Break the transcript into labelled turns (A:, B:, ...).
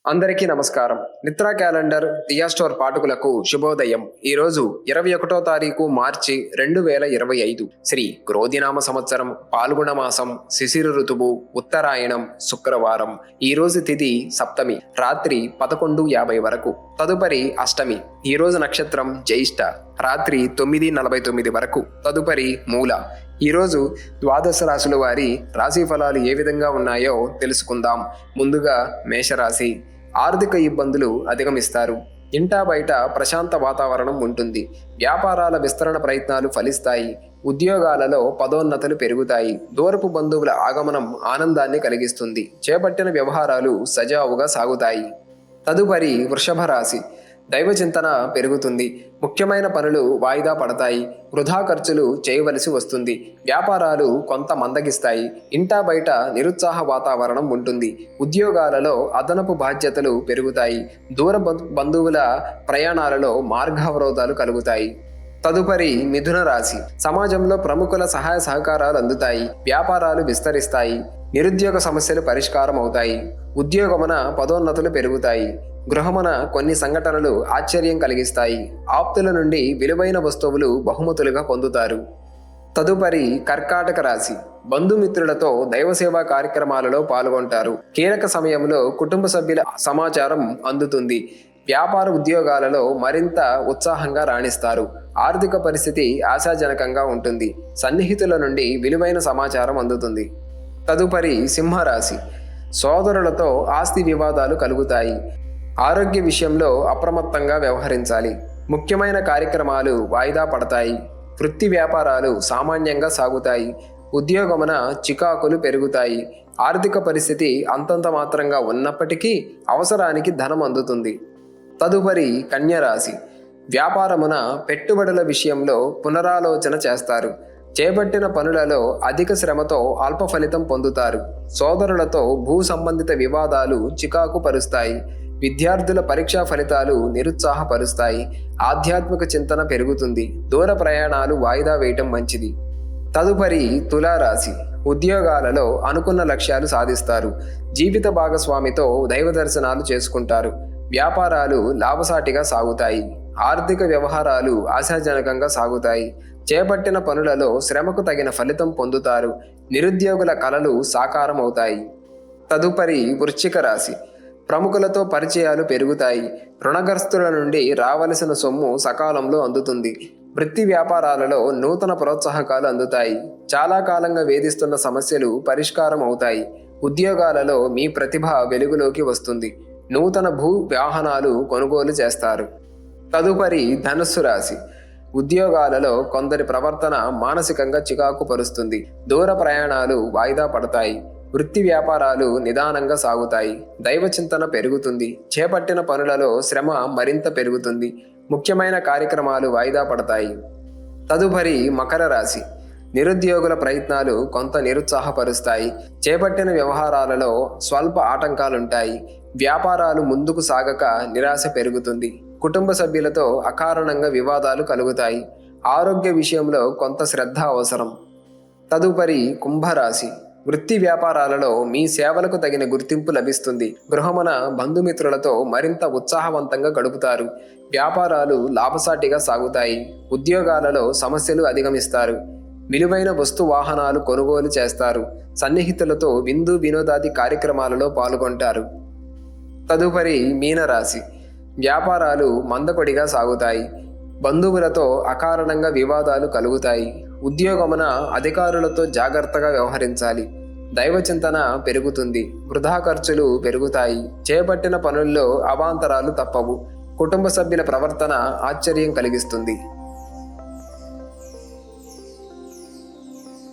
A: అందరికీ నమస్కారం. నిత్రా క్యాలెండర్ దియా స్టోర్ పాఠకులకు శుభోదయం. ఈరోజు 21 తారీఖు మార్చి 2025 శ్రీ క్రోధినామ సంవత్సరం, పాల్గొన మాసం, శిశిర ఋతువు, ఉత్తరాయణం, శుక్రవారం. ఈరోజు తిథి సప్తమి, రాత్రి 11:50 వరకు. తదుపరి అష్టమి. ఈరోజు నక్షత్రం జ్యేష్ఠ, రాత్రి 9:49 వరకు. తదుపరి మూల. ఈరోజు ద్వాదశ రాశుల వారి రాశి ఫలాలు ఏ విధంగా ఉన్నాయో తెలుసుకుందాం. ముందుగా మేషరాశి. ఆర్థిక ఇబ్బందులు అధిగమిస్తారు. ఇంటా బయట ప్రశాంత వాతావరణం ఉంటుంది. వ్యాపారాల విస్తరణ ప్రయత్నాలు ఫలిస్తాయి. ఉద్యోగాలలో పదోన్నతులు పెరుగుతాయి. దూరపు బంధువుల ఆగమనం ఆనందాన్ని కలిగిస్తుంది. చేపట్టిన వ్యవహారాలు సజావుగా సాగుతాయి. తదుపరి వృషభ రాశి. దైవ చింతన పెరుగుతుంది. ముఖ్యమైన పనులు వాయిదా పడతాయి. వృధా ఖర్చులు చేయవలసి వస్తుంది. వ్యాపారాలు కొంత మందగిస్తాయి. ఇంటా బయట నిరుత్సాహ వాతావరణం ఉంటుంది. ఉద్యోగాలలో అదనపు బాధ్యతలు పెరుగుతాయి. దూర బంధువుల ప్రయాణాలలో మార్గావరోధాలు కలుగుతాయి. తదుపరి మిథున రాశి. సమాజంలో ప్రముఖుల సహాయ సహకారాలు అందుతాయి. వ్యాపారాలు విస్తరిస్తాయి. నిరుద్యోగ సమస్యలు పరిష్కారం అవుతాయి. ఉద్యోగమున పదోన్నతులు పెరుగుతాయి. గృహమున కొన్ని సంఘటనలు ఆశ్చర్యం కలిగిస్తాయి. ఆప్తుల నుండి విలువైన వస్తువులు బహుమతులుగా పొందుతారు. తదుపరి కర్కాటక రాశి. బంధుమిత్రులతో దైవసేవా కార్యక్రమాలలో పాల్గొంటారు. కీలక సమయంలో కుటుంబ సభ్యుల సమాచారం అందుతుంది. వ్యాపార ఉద్యోగాలలో మరింత ఉత్సాహంగా రాణిస్తారు. ఆర్థిక పరిస్థితి ఆశాజనకంగా ఉంటుంది. సన్నిహితుల నుండి విలువైన సమాచారం అందుతుంది. తదుపరి సింహరాశి. సోదరులతో ఆస్తి వివాదాలు కలుగుతాయి. ఆరోగ్య విషయంలో అప్రమత్తంగా వ్యవహరించాలి. ముఖ్యమైన కార్యక్రమాలు వాయిదా పడతాయి. వృత్తి వ్యాపారాలు సామాన్యంగా సాగుతాయి. ఉద్యోగమున చికాకులు పెరుగుతాయి. ఆర్థిక పరిస్థితి అంతంత మాత్రంగా ఉన్నప్పటికీ అవసరానికి ధనం అందుతుంది. తదుపరి కన్యరాశి. వ్యాపారమున పెట్టుబడుల విషయంలో పునరాలోచన చేస్తారు. చేపట్టిన పనులలో అధిక శ్రమతో అల్ప ఫలితం పొందుతారు. సోదరులతో భూ సంబంధిత వివాదాలు చికాకు పరుస్తాయి. విద్యార్థుల పరీక్షా ఫలితాలు నిరుత్సాహపరుస్తాయి. ఆధ్యాత్మిక చింతన పెరుగుతుంది. దూర ప్రయాణాలు వాయిదా వేయటం మంచిది. తదుపరి తులారాశి. ఉద్యోగాలలో అనుకున్న లక్ష్యాలు సాధిస్తారు. జీవిత భాగస్వామితో దైవ దర్శనాలు చేసుకుంటారు. వ్యాపారాలు లాభసాటిగా సాగుతాయి. ఆర్థిక వ్యవహారాలు ఆశాజనకంగా సాగుతాయి. చేపట్టిన పనులలో శ్రమకు తగిన ఫలితం పొందుతారు. నిరుద్యోగుల కలలు సాకారం అవుతాయి. తదుపరి వృశ్చిక రాశి. ప్రముఖులతో పరిచయాలు పెరుగుతాయి. రుణగ్రస్తుల నుండి రావలసిన సొమ్ము సకాలంలో అందుతుంది. వృత్తి వ్యాపారాలలో నూతన ప్రోత్సాహకాలు అందుతాయి. చాలా కాలంగా వేధిస్తున్న సమస్యలు పరిష్కారం అవుతాయి. ఉద్యోగాలలో మీ ప్రతిభ వెలుగులోకి వస్తుంది. నూతన భూ వాహనాలు కొనుగోలు చేస్తారు. తదుపరి ధనుస్సు రాశి. ఉద్యోగాలలో కొందరి ప్రవర్తన మానసికంగా చికాకు పరుస్తుంది. దూర ప్రయాణాలు వాయిదా పడతాయి. వృత్తి వ్యాపారాలు నిదానంగా సాగుతాయి. దైవ చింతన పెరుగుతుంది. చేపట్టిన పనులలో శ్రమ మరింత పెరుగుతుంది. ముఖ్యమైన కార్యక్రమాలు వాయిదా పడతాయి. తదుపరి మకర రాశి. నిరుద్యోగుల ప్రయత్నాలు కొంత నిరుత్సాహపరుస్తాయి. చేపట్టిన వ్యవహారాలలో స్వల్ప ఆటంకాలుంటాయి. వ్యాపారాలు ముందుకు సాగక నిరాశ పెరుగుతుంది. కుటుంబ సభ్యులతో అకారణంగా వివాదాలు కలుగుతాయి. ఆరోగ్య విషయంలో కొంత శ్రద్ధ అవసరం. తదుపరి కుంభరాశి. వృత్తి వ్యాపారాలలో మీ సేవలకు తగిన గుర్తింపు లభిస్తుంది. గృహమున బంధుమిత్రులతో మరింత ఉత్సాహవంతంగా గడుపుతారు. వ్యాపారాలు లాభసాటిగా సాగుతాయి. ఉద్యోగాలలో సమస్యలు అధిగమిస్తారు. విలువైన వస్తు వాహనాలు కొనుగోలు చేస్తారు. సన్నిహితులతో విందు వినోదాది కార్యక్రమాలలో పాల్గొంటారు. తదుపరి మీనరాశి. వ్యాపారాలు మందకొడిగా సాగుతాయి. బంధువులతో అకారణంగా వివాదాలు కలుగుతాయి. ఉద్యోగమున అధికారులతో జాగ్రత్తగా వ్యవహరించాలి. దైవ చింతన పెరుగుతుంది. వృధా ఖర్చులు పెరుగుతాయి. చేపట్టిన పనుల్లో అవాంతరాలు తప్పవు. కుటుంబ సభ్యుల ప్రవర్తన ఆశ్చర్యం కలిగిస్తుంది.